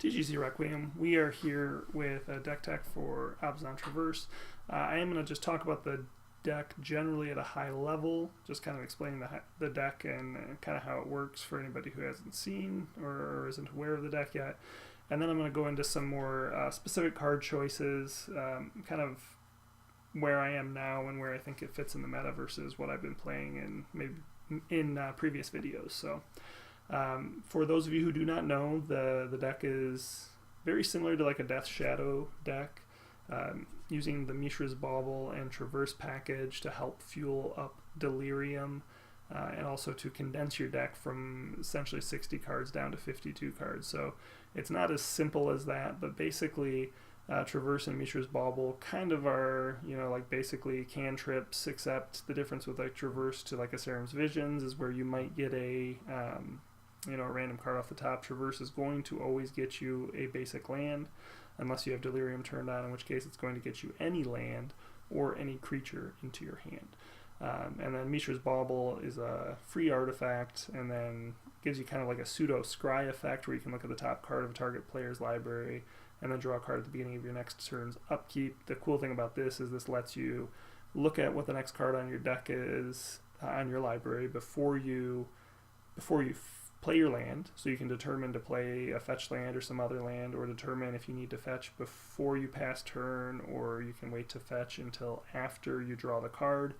TGCRequiem. We are here with a deck tech for Abzan Traverse. I am going to just talk about the deck generally at a high level, just kind of explaining the deck and kind of how it works for anybody who hasn't seen or isn't aware of the deck yet. And then I'm going to go into some more specific card choices, kind of where I am now and where I think it fits in the meta versus what I've been playing in maybe in previous videos. So for those of you who do not know, the deck is very similar to like a Death Shadow deck, using the Mishra's Bauble and Traverse package to help fuel up Delirium, and also to condense your deck from essentially 60 cards down to 52 cards. So it's not as simple as that, but basically Traverse and Mishra's Bauble kind of are, like basically cantrips, except the difference with like Traverse to like a Seram's Visions is where you might get a random card off the top. Traverse is going to always get you a basic land, unless you have Delirium turned on, in which case it's going to get you any land or any creature into your hand. And then Mishra's Bauble is a free artifact, and then gives you kind of like a pseudo scry effect where you can look at the top card of a target player's library and then draw a card at the beginning of your next turn's upkeep. The cool thing about this is this lets you look at what the next card on your deck is on your library before you play your land, so you can determine to play a fetch land or some other land, or determine if you need to fetch before you pass turn, or you can wait to fetch until after you draw the card.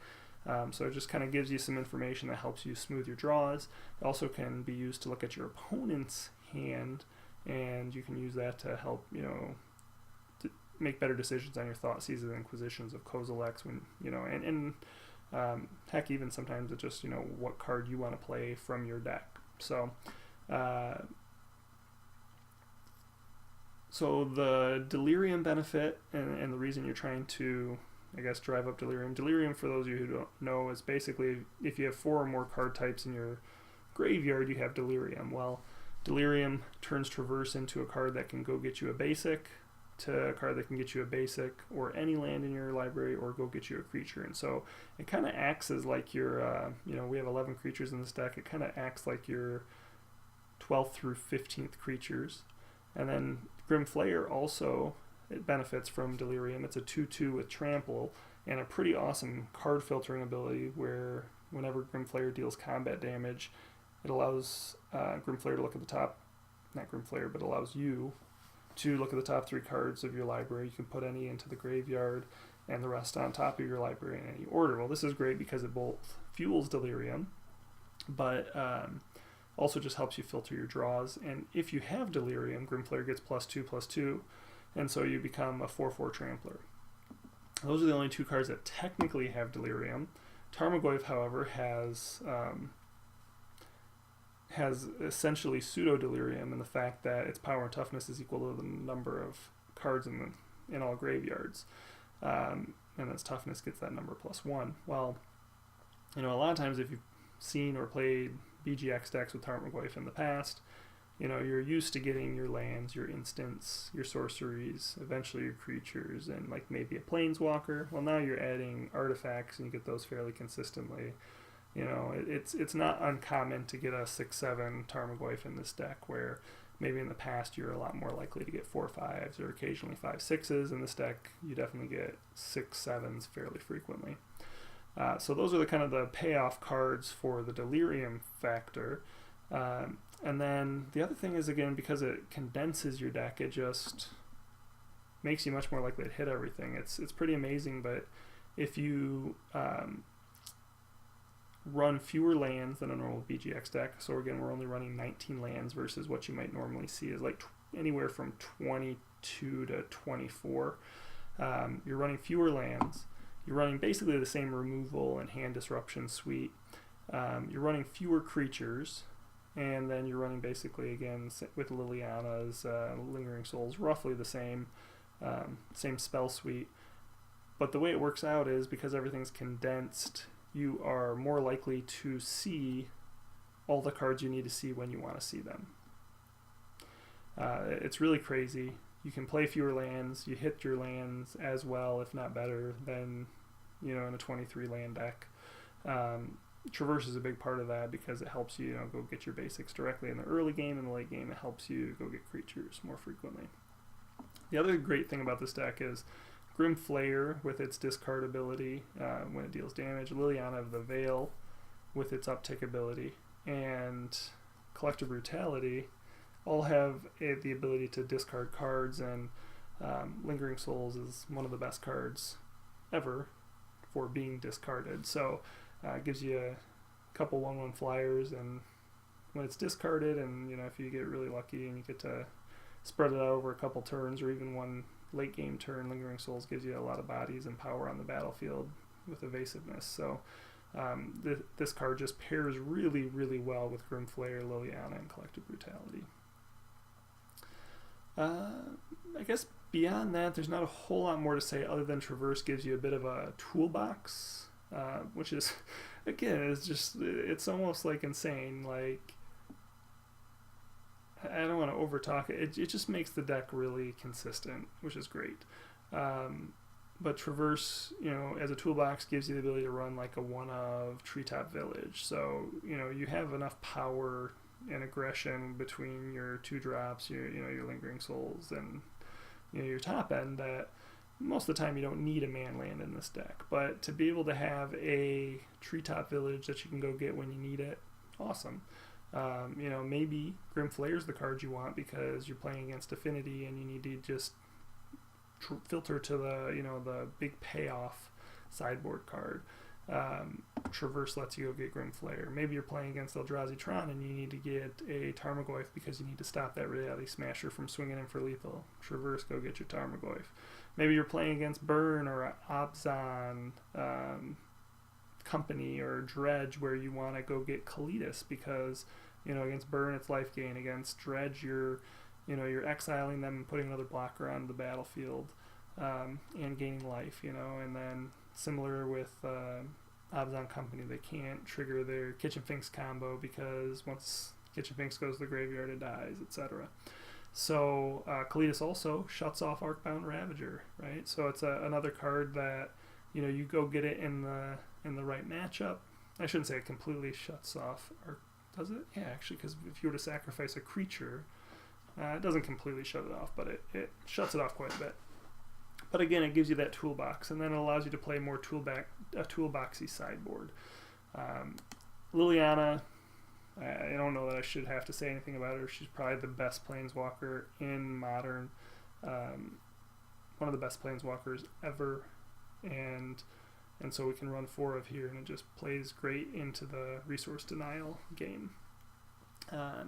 So it just kind of gives you some information that helps you smooth your draws. It also can be used to look at your opponent's hand, and you can use that to help to make better decisions on your Thoughtseize and Inquisitions of Kozilek's, when heck, even sometimes it's just what card you want to play from your deck. So the Delirium benefit and the reason you're trying to, I guess, drive up Delirium. Delirium, for those of you who don't know, is basically if you have 4 or more card types in your graveyard, you have Delirium. Well, Delirium turns Traverse into a card that can go get you a basic, to a card that can get you a basic or any land in your library, or go get you a creature. And so it kind of acts as like your, we have 11 creatures in this deck. It kind of acts like your 12th through 15th creatures. And then Grim Flayer also, it benefits from Delirium. It's a 2/2 with Trample and a pretty awesome card filtering ability where whenever Grim Flayer deals combat damage, it allows Grim Flayer to look at the top, not Grim Flayer, but allows you to look at the top 3 cards of your library. You can put any into the graveyard and the rest on top of your library in any order. Well, this is great because it both fuels Delirium, but also just helps you filter your draws. And if you have Delirium, Grim Flayer gets +2/+2, and so you become a 4/4 Trampler. Those are the only 2 cards that technically have Delirium. Tarmogoyf, however, has essentially pseudo-Delirium in the fact that its power and toughness is equal to the number of cards in all graveyards. And its toughness gets that number +1. Well, a lot of times if you've seen or played BGX decks with Tarmogoyf in the past, you're used to getting your lands, your instants, your sorceries, eventually your creatures, and like maybe a planeswalker. Well, now you're adding artifacts, and you get those fairly consistently. It's not uncommon to get a 6/7 Tarmogoyf in this deck, where maybe in the past you're a lot more likely to get 4/5s or occasionally 5/6s. In this deck, you definitely get 6/7s fairly frequently. So those are the kind of the payoff cards for the Delirium factor. And then the other thing is, again, because it condenses your deck, it just makes you much more likely to hit everything. It's pretty amazing, but if you run fewer lands than a normal BGX deck, so again, we're only running 19 lands versus what you might normally see is like anywhere from 22 to 24. You're running fewer lands. You're running basically the same removal and hand disruption suite. You're running fewer creatures, and then you're running basically, again, with Liliana's Lingering Souls, roughly the same spell suite. But the way it works out is because everything's condensed, you are more likely to see all the cards you need to see when you want to see them. It's really crazy. You can play fewer lands, you hit your lands as well, if not better, than in a 23 land deck. Traverse is a big part of that because it helps you, go get your basics directly in the early game. In the late game, it helps you go get creatures more frequently. The other great thing about this deck is Grim Flayer with its discard ability when it deals damage, Liliana of the Veil with its uptick ability, and Collective Brutality all have the ability to discard cards, and Lingering Souls is one of the best cards ever for being discarded. So it gives you a couple 1/1 flyers, and when it's discarded, and if you get really lucky and you get to spread it out over a couple turns or even one late game turn, Lingering Souls gives you a lot of bodies and power on the battlefield with evasiveness. So this card just pairs really, really well with Grim Flayer, Liliana, and Collective Brutality. I guess beyond that, there's not a whole lot more to say other than Traverse gives you a bit of a toolbox, which is, again, it's almost like insane. Like, I don't want to overtalk it. It just makes the deck really consistent, which is great. But Traverse, as a toolbox, gives you the ability to run like a one of Treetop Village. So, you have enough power and aggression between your 2-drops, your Lingering Souls, and your top end that most of the time you don't need a man land in this deck. But to be able to have a Treetop Village that you can go get when you need it, awesome. Maybe Grim Flayer's the card you want because you're playing against Affinity and you need to just filter to the big payoff sideboard card. Traverse lets you go get Grim Flayer. Maybe you're playing against Eldrazi Tron and you need to get a Tarmogoyf because you need to stop that Reality Smasher from swinging in for lethal. Traverse, go get your Tarmogoyf. Maybe you're playing against Burn or Abzan Company or Dredge where you want to go get Kalitas because against Burn it's life gain. Against Dredge you're exiling them and putting another blocker on the battlefield and gaining life. And then similar with Abzan Company, they can't trigger their Kitchen Finks combo because once Kitchen Finks goes to the graveyard it dies, etc. So Kalitas also shuts off Arcbound Ravager, right? So it's another card that you go get it in the right matchup. I shouldn't say it completely shuts off, or does it? Yeah, actually, because if you were to sacrifice a creature, it doesn't completely shut it off, but it shuts it off quite a bit. But again, it gives you that toolbox, and then it allows you to play more toolboxy sideboard. Liliana, I don't know that I should have to say anything about her. She's probably the best Planeswalker in Modern, one of the best Planeswalkers ever, and so we can run 4 of here, and it just plays great into the resource denial game.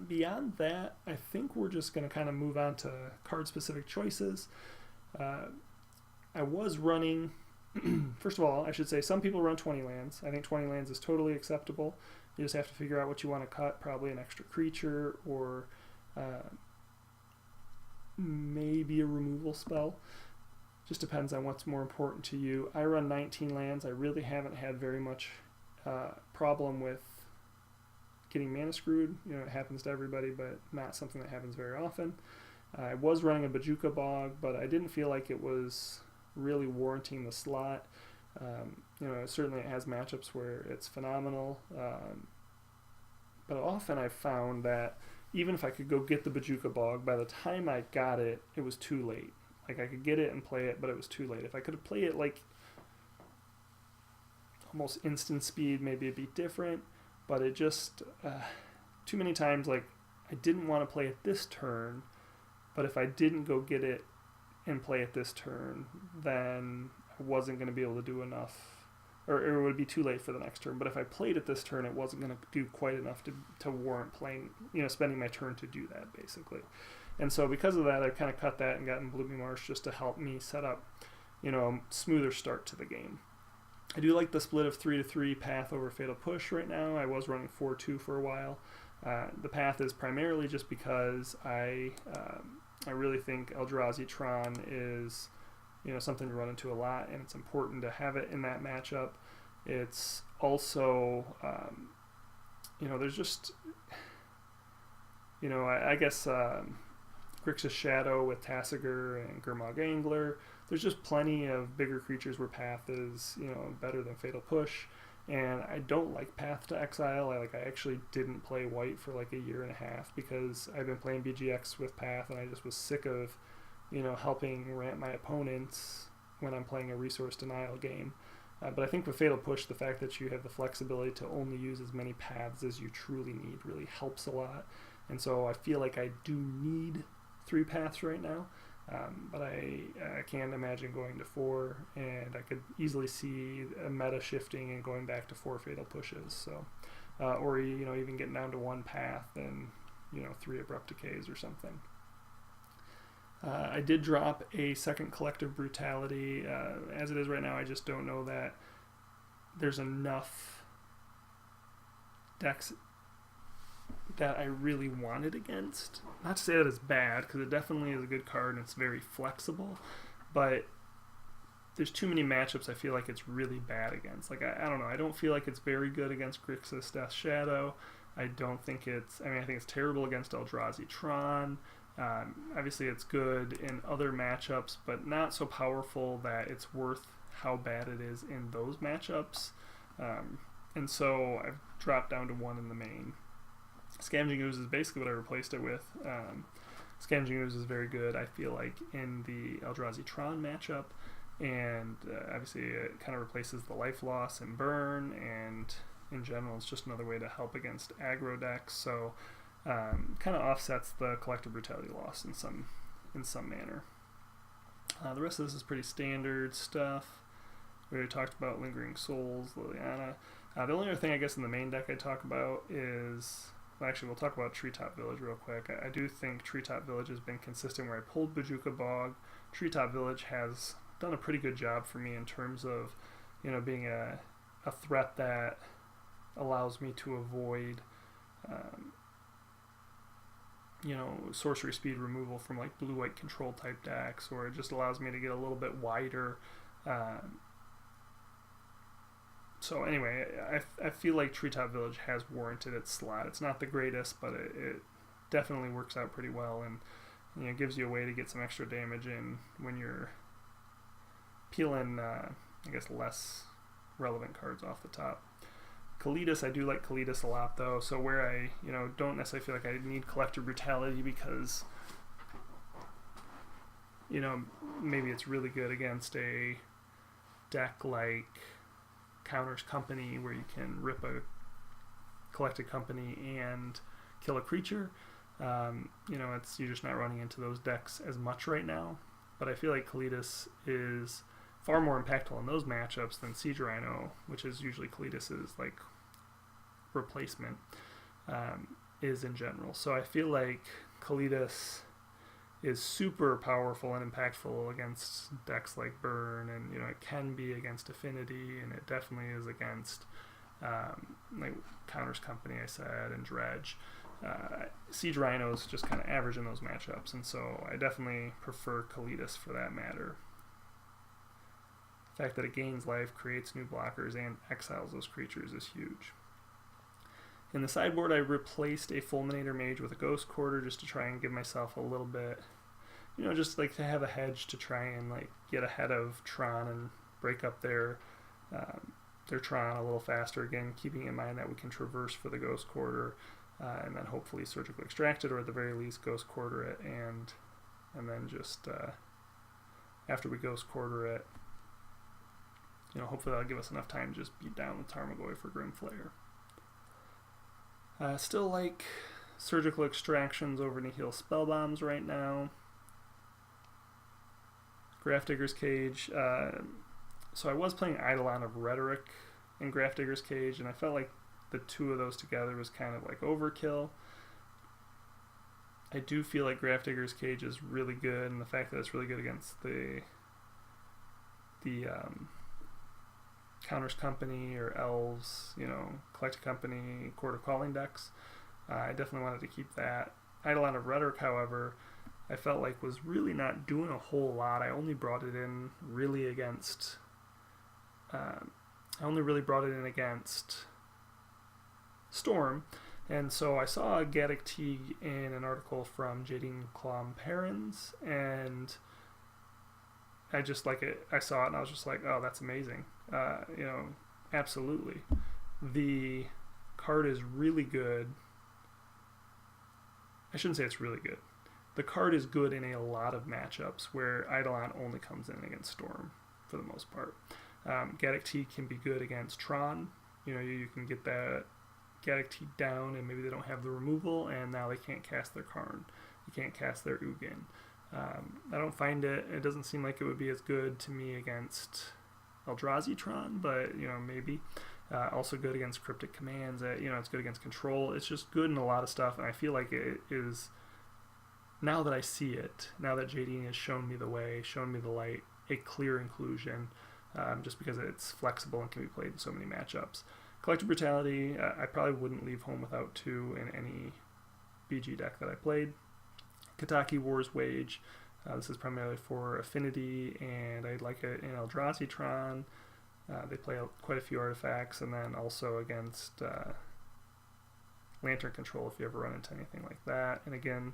Beyond that, I think we're just going to kind of move on to card-specific choices. I was running, first of all, I should say some people run 20 lands. I think 20 lands is totally acceptable. You just have to figure out what you want to cut, probably an extra creature or maybe a removal spell. Just depends on what's more important to you. I run 19 lands. I really haven't had very much problem with getting mana screwed. It happens to everybody, but not something that happens very often. I was running a Bajuka Bog, but I didn't feel like it was really warranting the slot. Certainly it has matchups where it's phenomenal, but often I've found that even if I could go get the Bajuka Bog, by the time I got it, it was too late. Like, I could get it and play it, but it was too late. If I could have played it like almost instant speed, maybe it'd be different, but it just too many times, like, I didn't want to play it this turn, but if I didn't go get it and play it this turn, then I wasn't going to be able to do enough, or it would be too late for the next turn. But if I played it this turn, it wasn't going to do quite enough to warrant playing, spending my turn to do that, basically. And so because of that, I've kind of cut that and gotten Blooming Marsh just to help me set up, a smoother start to the game. I do like the split of 3-3 Path over Fatal Push right now. I was running 4-2 for a while. The Path is primarily just because I really think Eldrazi Tron is, something to run into a lot, and it's important to have it in that matchup. It's also, there's just, I guess Grixis Shadow with Tasigur and Gurmag Angler. There's just plenty of bigger creatures where Path is, better than Fatal Push. and I don't like Path to Exile. I actually didn't play white for like a year and a half because I've been playing BGX with Path, and I just was sick of, helping ramp my opponents when I'm playing a resource denial game. But I think with Fatal Push, the fact that you have the flexibility to only use as many paths as you truly need really helps a lot. And so I feel like I do need 3 paths right now. But I can't imagine going to 4, and I could easily see a meta shifting and going back to 4 Fatal Pushes. So, or even getting down to 1 path and 3 Abrupt Decays or something. I did drop a second Collective Brutality. As it is right now, I just don't know that there's enough decks that I really wanted against. Not to say that it's bad, because it definitely is a good card and it's very flexible, but there's too many matchups I feel like it's really bad against. I don't know. I don't feel like it's very good against Grixis Death Shadow. I think it's terrible against Eldrazi Tron. Obviously it's good in other matchups, but not so powerful that it's worth how bad it is in those matchups. And so I've dropped down to 1 in the main. Scavenging Ooze is basically what I replaced it with. Scavenging Ooze is very good, I feel like, in the Eldrazi Tron matchup, and obviously it kind of replaces the life loss and burn, and in general it's just another way to help against aggro decks, so kind of offsets the Collective Brutality loss in some manner. The rest of this is pretty standard stuff. We already talked about Lingering Souls, Liliana. The only other thing I guess in the main deck I'd talk about is, well, actually we'll talk about Treetop Village real quick. I do think Treetop Village has been consistent where I pulled Bojuka Bog. Treetop Village has done a pretty good job for me in terms of, being a threat that allows me to avoid sorcery speed removal from like blue-white control type decks, or it just allows me to get a little bit wider. So anyway, I feel like Treetop Village has warranted its slot. It's not the greatest, but it definitely works out pretty well, and it gives you a way to get some extra damage in when you're peeling, less relevant cards off the top. Kalidas, I do like Kalidas a lot though, so where I don't necessarily feel like I need Collective Brutality because maybe it's really good against a deck like Counters Company where you can rip a Collected Company and kill a creature. You're just not running into those decks as much right now, but I feel like Kalidas is far more impactful in those matchups than Siege Rhino, which is usually Kalidas's like replacement, is in general. So I feel like Kalidas is super powerful and impactful against decks like Burn, and it can be against Affinity, and it definitely is against like Counters Company, I said, and Dredge. Siege Rhino is just kind of average in those matchups, and so I definitely prefer Kalidas for that matter. The fact that it gains life, creates new blockers, and exiles those creatures is huge. In the sideboard, I replaced a Fulminator Mage with a Ghost Quarter just to try and give myself a little bit, just like to have a hedge to try and like get ahead of Tron and break up their Tron a little faster. Again, keeping in mind that we can traverse for the Ghost Quarter, and then hopefully surgically extract it, or at the very least Ghost Quarter it, and then just after we Ghost Quarter it, hopefully that'll give us enough time to just beat down with Tarmogoyf for Grimflayer. Still like surgical extractions over Nihil Spellbombs right now. Grafdigger's Cage. So I was playing Eidolon of Rhetoric in Grafdigger's Cage, and I felt like the two of those together was kind of like overkill. I do feel like Grafdigger's Cage is really good, and the fact that it's really good against the Counters Company or Elves, Collected Company, Court of Calling decks. I definitely wanted to keep that. Eidolon of Rhetoric, however, I felt like was really not doing a whole lot. I only brought it in really against Storm, and so I saw Gaddock Teague in an article from Jadine Klom Perrins, and I just like it. I saw it and I was just like, oh, that's amazing. absolutely. The card is really good. I shouldn't say it's really good. The card is good in a lot of matchups where Eidolon only comes in against Storm for the most part. Gaddock T can be good against Tron. You can get that Gaddock T down and maybe they don't have the removal and now they can't cast their Karn. You can't cast their Ugin. I don't find it doesn't seem like it would be as good to me against Eldrazi Tron, but maybe. Also good against Cryptic Commands. It's good against Control. It's just good in a lot of stuff, and I feel like it is, now that I see it, now that JD has shown me the way, shown me the light, a clear inclusion, just because it's flexible and can be played in so many matchups. Collective Brutality, I probably wouldn't leave home without 2 in any BG deck that I played. Kataki War's Wage, this is primarily for Affinity, and I like it in Eldrazi Tron. They play quite a few artifacts, and then also against Lantern Control if you ever run into anything like that. And again,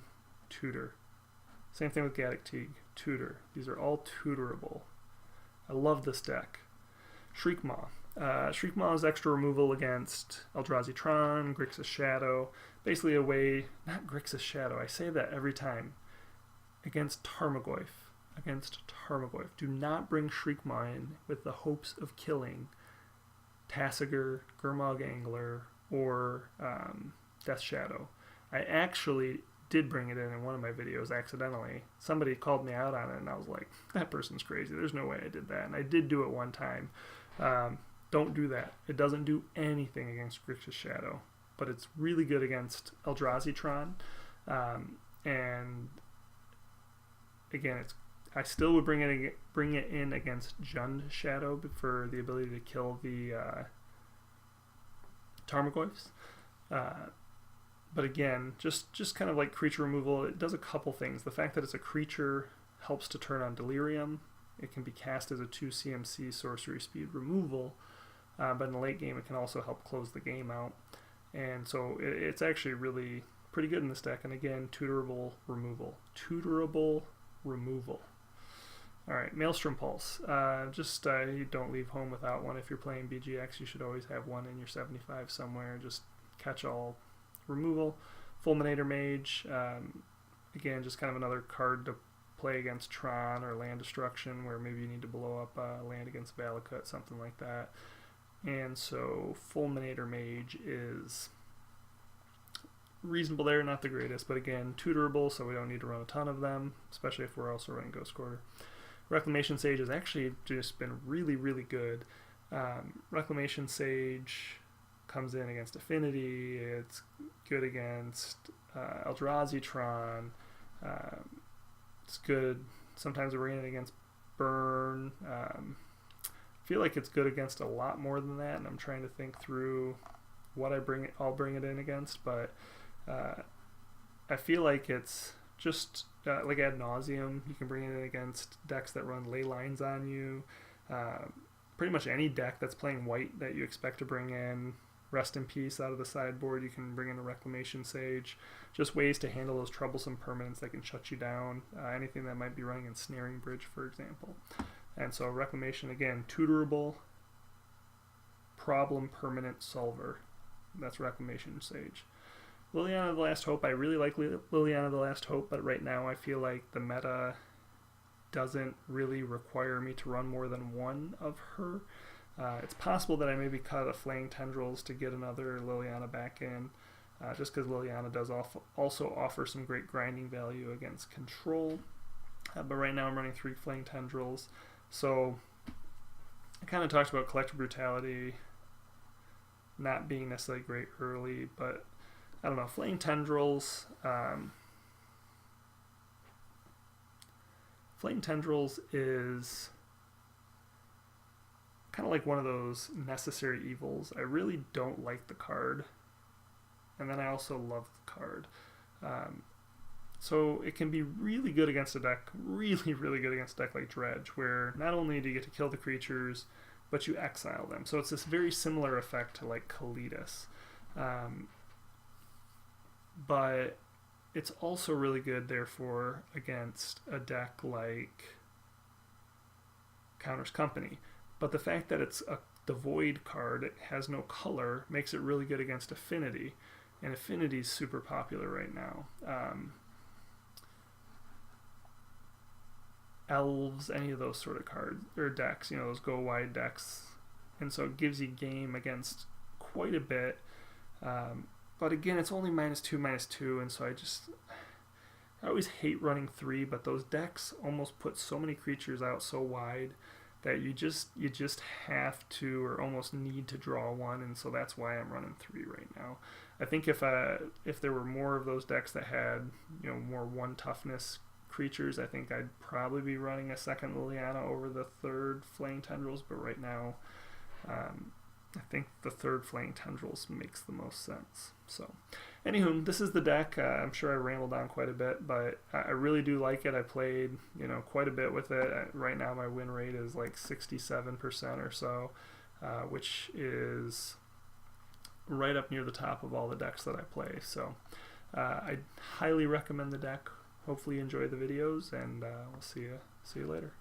tutor. Same thing with Gaddock Teague, tutor. These are all tutorable. I love this deck. Shriekmaw. Shriekmaw is extra removal against Eldrazi Tron, Grixis Shadow. Basically a way, not Grixis Shadow, I say that every time, against Tarmogoyf. Do not bring Shriekmaw in with the hopes of killing Tasigur, Gurmag Angler, or Death Shadow. I actually did bring it in one of my videos accidentally. Somebody called me out on it and I was like, that person's crazy. There's no way I did that. And I did do it one time. Don't do that. It doesn't do anything against Grixis Shadow, but it's really good against Eldrazi Tron. And again, I still would bring it in against Jund Shadow for the ability to kill the Tarmogoyfs. But again, just kind of like creature removal, it does a couple things. The fact that it's a creature helps to turn on Delirium. It can be cast as a 2 CMC sorcery speed removal, but in the late game it can also help close the game out. And so it's actually really pretty good in this deck. And again, tutorable removal. Alright, Maelstrom Pulse. You don't leave home without one. If you're playing BGX, you should always have one in your 75 somewhere. Just catch all removal. Fulminator Mage. Again, just kind of another card to play against Tron or land destruction where maybe you need to blow up land against Valakut, something like that. And so Fulminator Mage is reasonable there, not the greatest, but again, tutorable, so we don't need to run a ton of them, especially if we're also running Ghost Quarter. Reclamation Sage has actually just been really, really good. Reclamation Sage comes in against Affinity, it's good against Eldrazi Tron, it's good, sometimes we're in it against Burn. I feel like it's good against a lot more than that, and I'm trying to think through what I'll bring it in against, but I feel like it's just like ad nauseum. You can bring it in against decks that run ley lines on you. Pretty much any deck that's playing white that you expect to bring in Rest in Peace out of the sideboard, you can bring in a Reclamation Sage. Just ways to handle those troublesome permanents that can shut you down. Anything that might be running in Snaring Bridge, for example. And so Reclamation, again, tutorable, problem permanent solver. That's Reclamation Sage. Liliana of the Last Hope, I really like Liliana of the Last Hope, but right now I feel like the meta doesn't really require me to run more than one of her. It's possible that I maybe cut a Flaying Tendrils to get another Liliana back in, just because Liliana does also offer some great grinding value against Control. But right now I'm running 3 Flaying Tendrils, so I kind of talked about Collective Brutality not being necessarily great early, but I don't know, Flaying Tendrils, Flaying Tendrils is kind of like one of those necessary evils. I really don't like the card, and then I also love the card. So it can be really good against a deck, really, really good against a deck like Dredge, where not only do you get to kill the creatures, but you exile them. So it's this very similar effect to like Kalidas. But it's also really good, therefore, against a deck like Counter's Company. But the fact that it's the the Void card, it has no color, makes it really good against Affinity, and Affinity is super popular right now. Elves, any of those sort of cards or decks, you know, those go wide decks, and so it gives you game against quite a bit. But again, it's only -2/-2, and so I always hate running 3, but those decks almost put so many creatures out so wide that you just have to, or almost need to, draw one, and so that's why I'm running 3 right now. I think if there were more of those decks that had, you know, more 1 toughness creatures, I think I'd probably be running a second Liliana over the third Flaying Tendrils, but right now I think the third Flaying Tendrils makes the most sense. So anywho, this is the deck. I'm sure I rambled on quite a bit, but I really do like it. I played, you know, quite a bit with it. Right now my win rate is like 67% or so, which is right up near the top of all the decks that I play. So I highly recommend the deck. Hopefully you enjoy the videos, and we'll see you later.